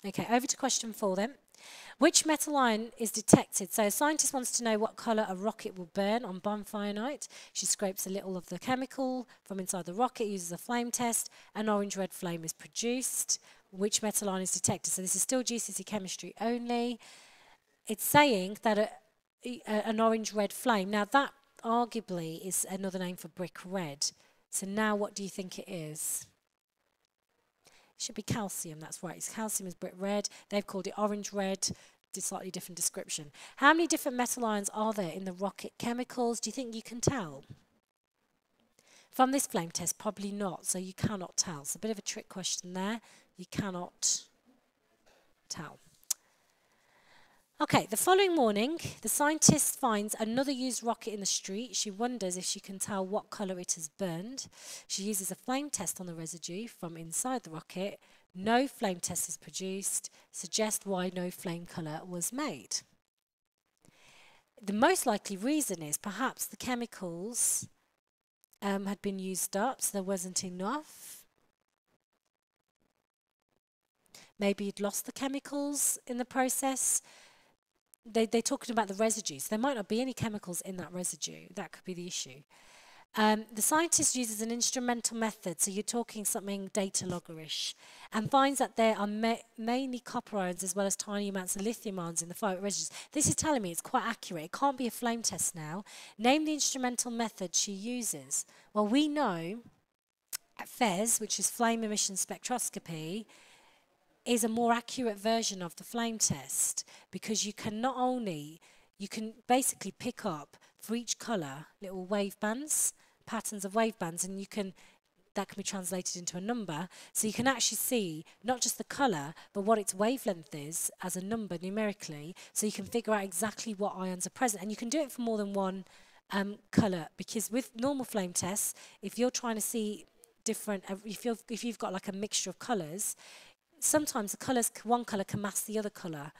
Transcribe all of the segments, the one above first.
Okay, over to question 4 then. Which metal ion is detected? So a scientist wants to know what colour a rocket will burn on bonfire night. She scrapes a little of the chemical from inside the rocket, uses a flame test, an orange-red flame is produced. Which metal ion is detected? So this is still GCSE chemistry only. It's saying that an orange-red flame, now that arguably is another name for brick red. So now what do you think it is? It should be calcium, that's right. It's calcium is brick red. They've called it orange red, slightly different description. How many different metal ions are there in the rocket chemicals? Do you think you can tell? From this flame test, probably not, so you cannot tell. It's a bit of a trick question there. You cannot tell. Okay, the following morning, the scientist finds another used rocket in the street. She wonders if she can tell what colour it has burned. She uses a flame test on the residue from inside the rocket. No flame test is produced. Suggest why no flame colour was made. The most likely reason is perhaps the chemicals had been used up, so there wasn't enough. Maybe you'd lost the chemicals in the process. They're talking about the residues. There might not be any chemicals in that residue. That could be the issue. The scientist uses an instrumental method, so you're talking something data loggerish, and finds that there are mainly copper ions as well as tiny amounts of lithium ions in the firework residues. This is telling me it's quite accurate. It can't be a flame test now. Name the instrumental method she uses. Well, we know FES, which is flame emission spectroscopy, is a more accurate version of the flame test, because you can not only, you can basically pick up for each colour little wave bands, patterns of wave bands, and that can be translated into a number, so you can actually see not just the colour but what its wavelength is as a number numerically, so you can figure out exactly what ions are present, and you can do it for more than one colour, because with normal flame tests, if you're trying to see different, if you've got like a mixture of colours, sometimes the colours, one colour can mask the other colour.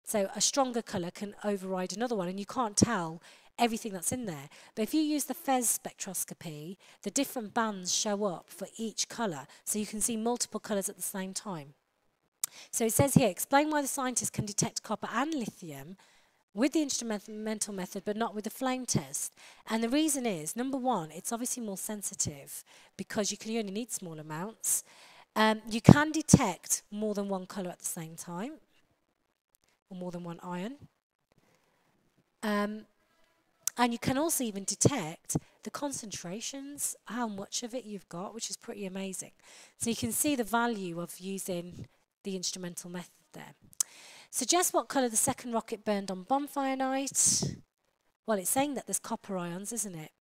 So a stronger colour can override another one, and you can't tell everything that's in there. But if you use the FES spectroscopy, the different bands show up for each colour, so you can see multiple colours at the same time. So it says here, explain why the scientists can detect copper and lithium with the instrumental method but not with the flame test. And the reason is, number one, it's obviously more sensitive because you can only need small amounts. You can detect more than one colour at the same time, or more than one ion. And you can also even detect the concentrations, how much of it you've got, which is pretty amazing. So you can see the value of using the instrumental method there. Suggest what colour the second rocket burned on bonfire night. Well, it's saying that there's copper ions, isn't it?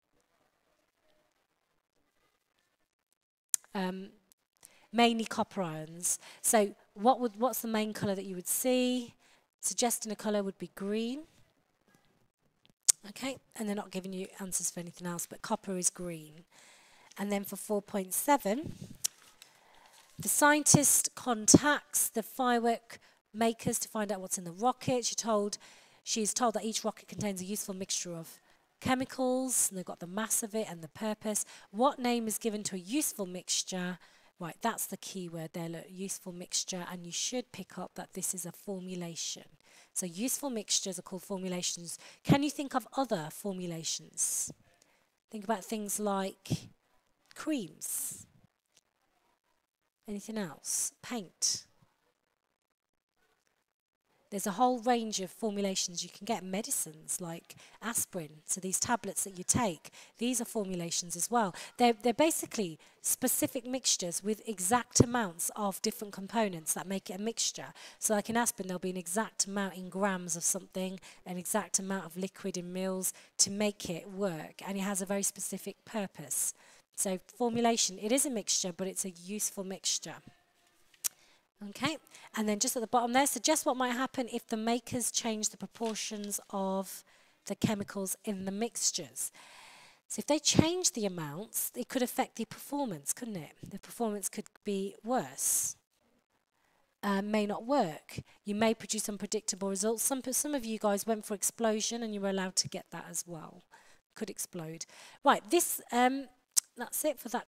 Mainly copper ions. So what's the main colour that you would see? Suggesting a colour would be green. Okay, and they're not giving you answers for anything else, but copper is green. And then for 4.7, the scientist contacts the firework makers to find out what's in the rocket. She's told that each rocket contains a useful mixture of chemicals, and they've got the mass of it and the purpose. What name is given to a useful mixture? Right, that's the key word there, look, useful mixture, and you should pick up that this is a formulation. So useful mixtures are called formulations. Can you think of other formulations? Think about things like creams. Anything else? Paint. There's a whole range of formulations you can get. Medicines like aspirin, so these tablets that you take, these are formulations as well. They're basically specific mixtures with exact amounts of different components that make it a mixture. So like in aspirin, there'll be an exact amount in grams of something, an exact amount of liquid in mils to make it work, and it has a very specific purpose. So formulation, it is a mixture, but it's a useful mixture. Okay, and then just at the bottom there, suggest what might happen if the makers change the proportions of the chemicals in the mixtures. So if they change the amounts, it could affect the performance, couldn't it? The performance could be worse, may not work. You may produce unpredictable results. Some of you guys went for explosion and you were allowed to get that as well. Could explode. Right, that's it for that.